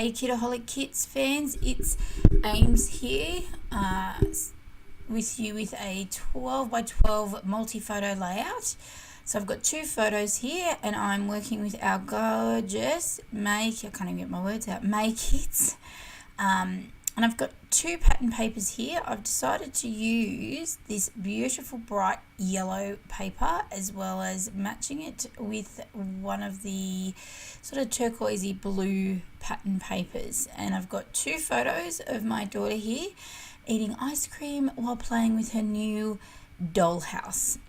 Hey Kitaholic Kits fans, it's Ames here with you with a 12 by 12 multi-photo layout. So I've got two photos here and I'm working with our gorgeous I can't even get my words out, May Kits. And I've got two pattern papers here. I've decided to use this beautiful bright yellow paper as well as matching it with one of the sort of turquoisey blue pattern papers. And I've got two photos of my daughter here eating ice cream while playing with her new dollhouse.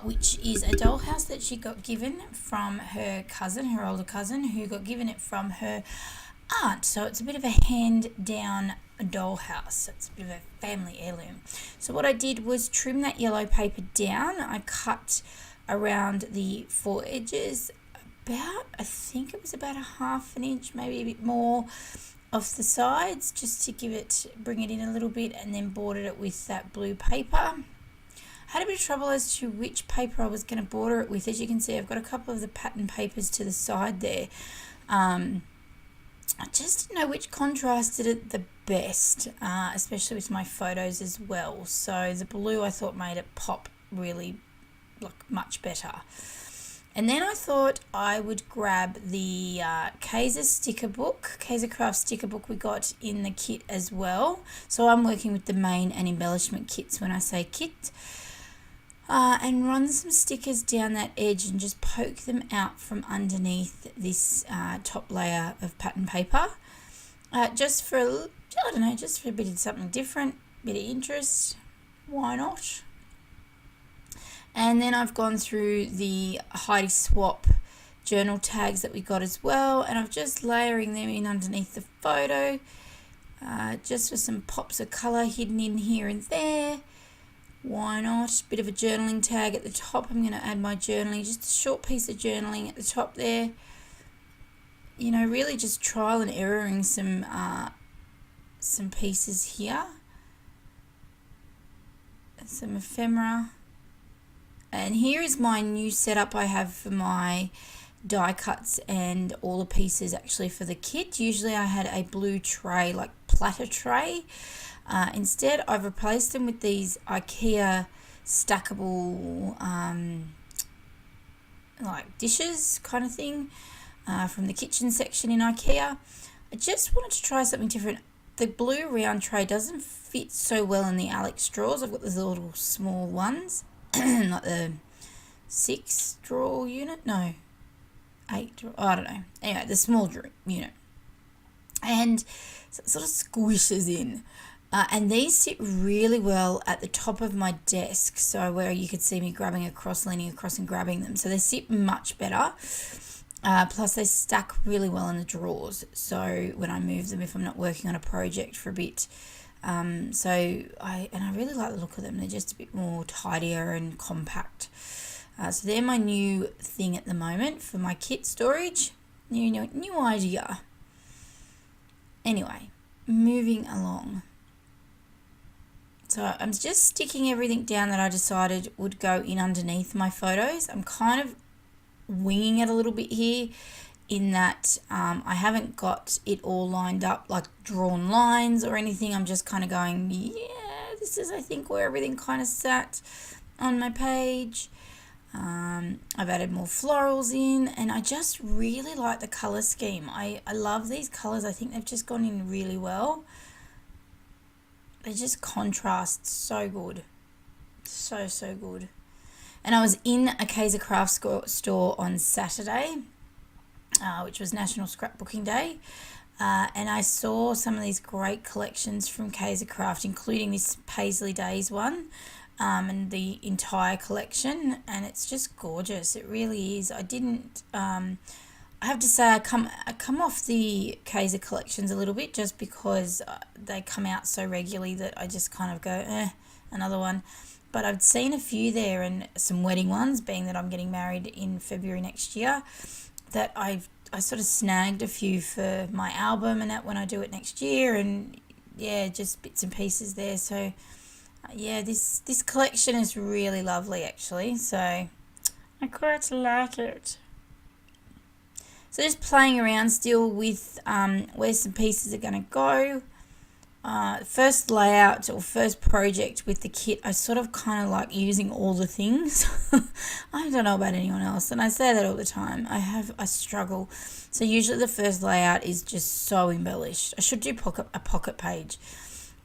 Which is a dollhouse that she got given from her cousin, her older cousin, who got given it from her aunt. So it's a bit of a hand-down dollhouse. So it's a bit of a family heirloom. So what I did was trim that yellow paper down. I cut around the four edges I think it was about a half an inch, maybe a bit more off the sides, just to bring it in a little bit, and then bordered it with that blue paper. I had a bit of trouble as to which paper I was going to border it with. As you can see, I've got a couple of the pattern papers to the side there. I just didn't know which contrasted it the best, especially with my photos as well. So the blue I thought made it pop really much better. And then I thought I would grab the Kaiser Craft sticker book we got in the kit as well. So I'm working with the main and embellishment kits when I say kit. And run some stickers down that edge and just poke them out from underneath this top layer of pattern paper, just for a bit of something different, bit of interest. Why not? And then I've gone through the Heidi Swap journal tags that we got as well, and I'm just layering them in underneath the photo, just for some pops of colour hidden in here and there. Why not? Bit of a journaling tag at the top. I'm going to add my journaling, just a short piece of journaling at the top there. You know, really just trial and erroring some pieces here. Some ephemera. And here is my new setup I have for my die cuts and all the pieces actually for the kit. Usually I had a blue tray, like platter tray. Instead, I've replaced them with these IKEA stackable like dishes kind of thing from the kitchen section in IKEA. I just wanted to try something different. The blue round tray doesn't fit so well in the Alex drawers. I've got these little small ones, like the 6 drawer unit. No, 8 drawer. I don't know. Anyway, the small drawer unit. And so it sort of squishes in. And these sit really well at the top of my desk, so where you could see me leaning across and grabbing them. So they sit much better. Plus they stack really well in the drawers, so when I move them if I'm not working on a project for a bit. So I really like the look of them. They're just a bit more tidier and compact. So they're my new thing at the moment for my kit storage. New idea. Anyway, moving along. So I'm just sticking everything down that I decided would go in underneath my photos. I'm kind of winging it a little bit here in that I haven't got it all lined up like drawn lines or anything. I'm just kind of going, yeah, this is I think where everything kind of sat on my page. I've added more florals in, and I just really like the colour scheme. I love these colours. I think they've just gone in really well. They just contrast so good. So good. And I was in a Kaiser Craft store on Saturday, which was National Scrapbooking Day. And I saw some of these great collections from Kaiser Craft, including this Paisley Days one, and the entire collection. And it's just gorgeous. It really is. I have to say I come off the Kaiser collections a little bit just because they come out so regularly that I just kind of go, another one. But I've seen a few there, and some wedding ones, being that I'm getting married in February next year, that I sort of snagged a few for my album and that when I do it next year, and yeah, just bits and pieces there. So yeah, this collection is really lovely actually. So I quite like it. So just playing around still with where some pieces are going to go. First layout or first project with the kit, I sort of kind of like using all the things. I don't know about anyone else, and I say that all the time. I struggle. So usually the first layout is just so embellished. I should do a pocket page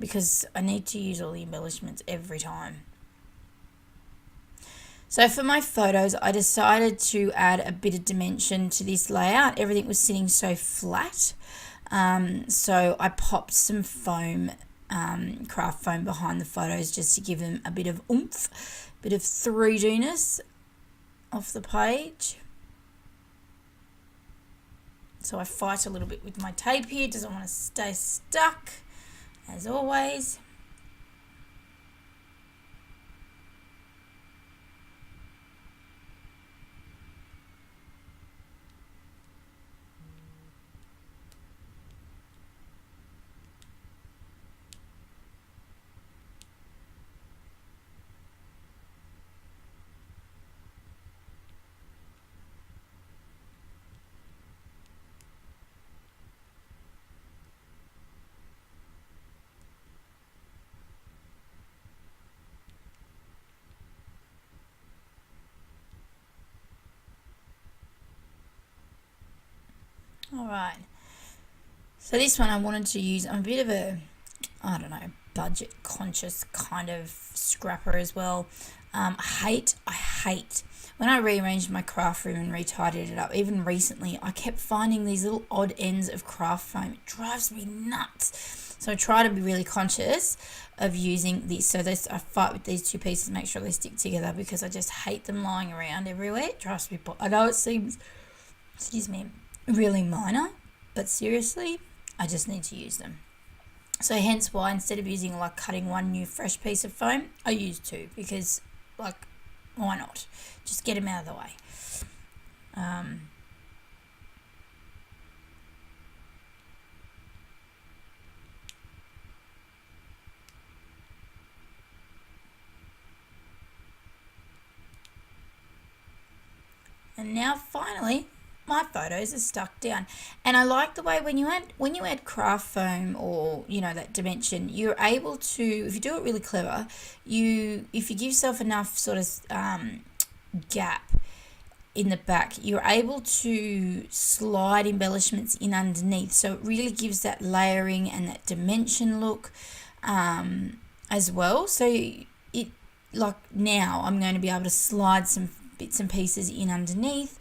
because I need to use all the embellishments every time. So for my photos, I decided to add a bit of dimension to this layout. Everything was sitting so flat. So I popped some foam, craft foam behind the photos just to give them a bit of oomph, a bit of 3Dness off the page. So I fight a little bit with my tape here, doesn't want to stay stuck, as always. Alright, so this one I wanted to use, I'm a bit of a, I don't know, budget conscious kind of scrapper as well. I hate, when I rearranged my craft room and retidied it up, even recently, I kept finding these little odd ends of craft foam. It drives me nuts. So I try to be really conscious of using this. So this, I fight with these two pieces, make sure they stick together because I just hate them lying around everywhere. It drives me, I know it seems, excuse me, really minor, but seriously, I just need to use them. So hence why instead of using like cutting one new fresh piece of foam, I use two because like why not? Just get them out of the way. And now finally my photos are stuck down, and I like the way when you add craft foam or that dimension, you're able to, if you do it really clever, if you give yourself enough sort of gap in the back, you're able to slide embellishments in underneath, so it really gives that layering and that dimension look as well. So it, like now I'm going to be able to slide some bits and pieces in underneath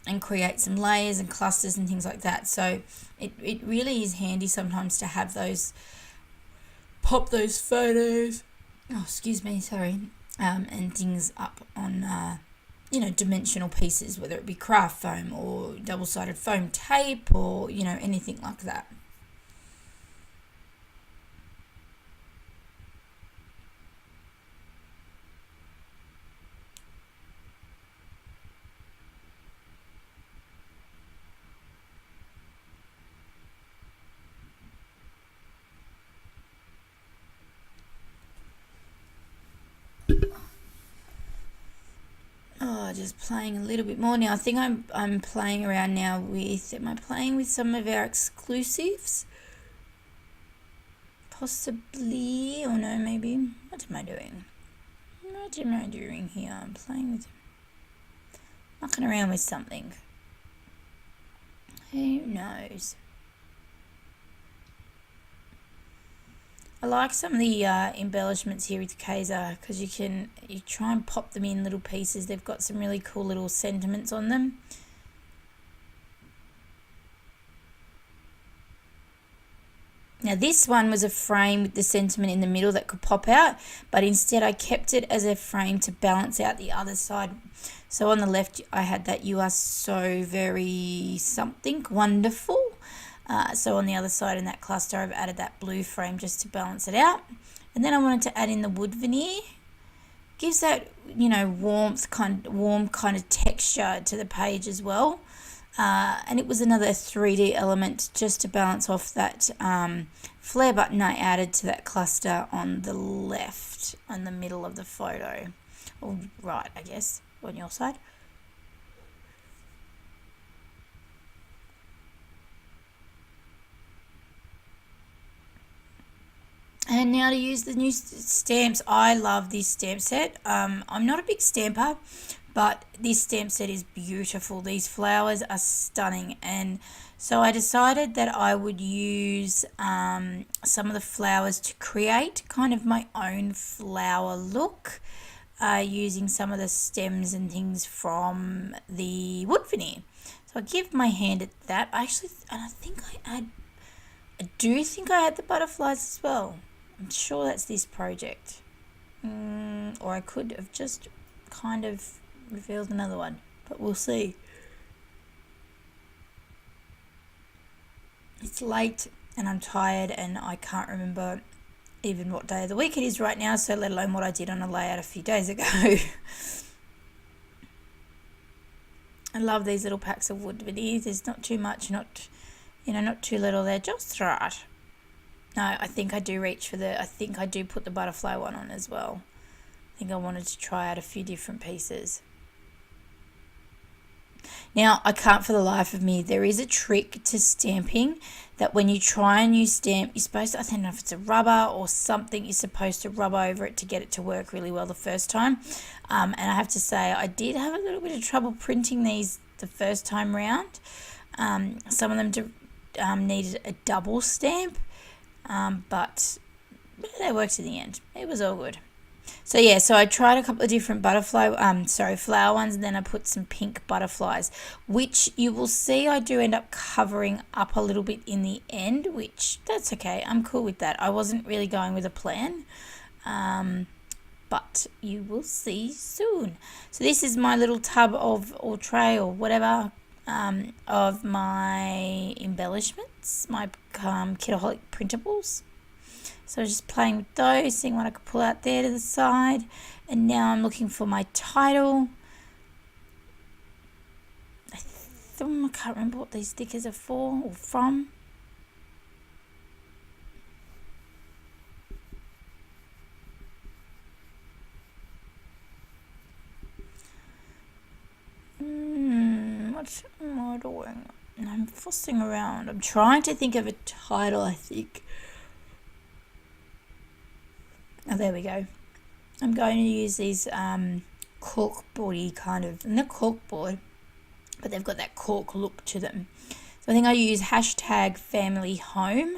and create some layers and clusters and things like that. So it really is handy sometimes to have those, pop those photos, and things up on dimensional pieces, whether it be craft foam or double-sided foam tape or anything like that. Just playing a little bit more now. I think I'm playing around now with, am I playing with some of our exclusives? Possibly, or no, maybe. What am I doing? What am I doing here? I'm playing with, mucking around with something. Who knows? I like some of the embellishments here with Kaiser because you try and pop them in little pieces. They've got some really cool little sentiments on them. Now this one was a frame with the sentiment in the middle that could pop out, but instead I kept it as a frame to balance out the other side. So on the left I had that "You are so very something wonderful." So on the other side in that cluster I've added that blue frame just to balance it out. And then I wanted to add in the wood veneer. Gives that warm kind of texture to the page as well. And it was another 3D element just to balance off that flare button I added to that cluster on the left, on the middle of the photo. Or right, I guess, on your side. And now to use the new stamps. I love this stamp set. I'm not a big stamper, but this stamp set is beautiful. These flowers are stunning, and so I decided that I would use some of the flowers to create kind of my own flower look, using some of the stems and things from the wood veneer. So I give my hand at that. I do think I add the butterflies as well. I'm sure that's this project. Or I could have just kind of revealed another one, but we'll see. It's late and I'm tired and I can't remember even what day of the week it is right now, so let alone what I did on a layout a few days ago. I love these little packs of wood veneers. There's not too much, not too little. They're just right. No, I think I do I think I do put the butterfly one on as well. I think I wanted to try out a few different pieces. Now, I can't for the life of me. There is a trick to stamping that when you try a new stamp, you're supposed to, I don't know if it's a rubber or something, you're supposed to rub over it to get it to work really well the first time. And I have to say, I did have a little bit of trouble printing these the first time round. Some of them needed a double stamp, but they worked in the end. It was all good. So yeah, so I tried a couple of different flower ones, and then I put some pink butterflies, which you will see I do end up covering up a little bit in the end, which that's okay. I'm cool with that. I wasn't really going with a plan, but you will see soon. So this is my little tub or tray or whatever of my embellishments, my Kitaholic printables. So I was just playing with those, seeing what I could pull out there to the side. And now I'm looking for my title. I can't remember what these stickers are for or from. What am I doing? I'm fussing around. I'm trying to think of a title, I think. Oh, there we go. I'm going to use these corkboardy kind of, not corkboard, but they've got that cork look to them. So I think I use #family_home,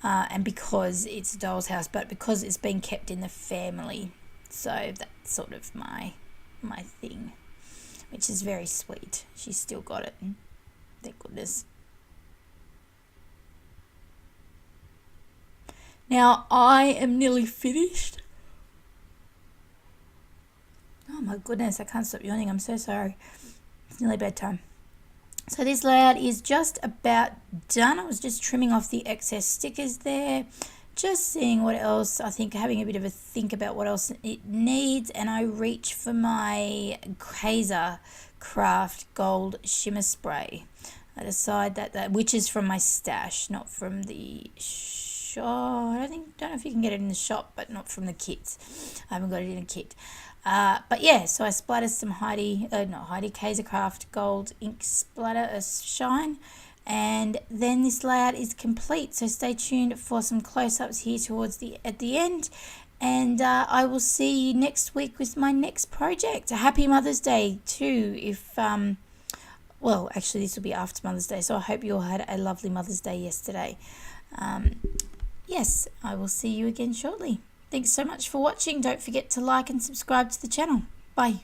and because it's a doll's house, but because it's been kept in the family. So that's sort of my thing, which is very sweet. She's still got it. Thank goodness. Now, I am nearly finished. Oh my goodness, I can't stop yawning. I'm so sorry. It's nearly bedtime. So this layout is just about done. I was just trimming off the excess stickers there. Just seeing what else, I think having a bit of a think about what else it needs. And I reach for my Kaiser Craft Gold Shimmer Spray. I decide that which is from my stash, not from the I don't know if you can get it in the shop, but not from the kits. I haven't got it in a kit. But yeah, so I splattered some Kaiser Craft Gold ink splatter shine, and then this layout is complete. So stay tuned for some close-ups here at the end, and I will see you next week with my next project. A happy Mother's Day too. Well, actually, this will be after Mother's Day, so I hope you all had a lovely Mother's Day yesterday. Yes, I will see you again shortly. Thanks so much for watching. Don't forget to like and subscribe to the channel. Bye.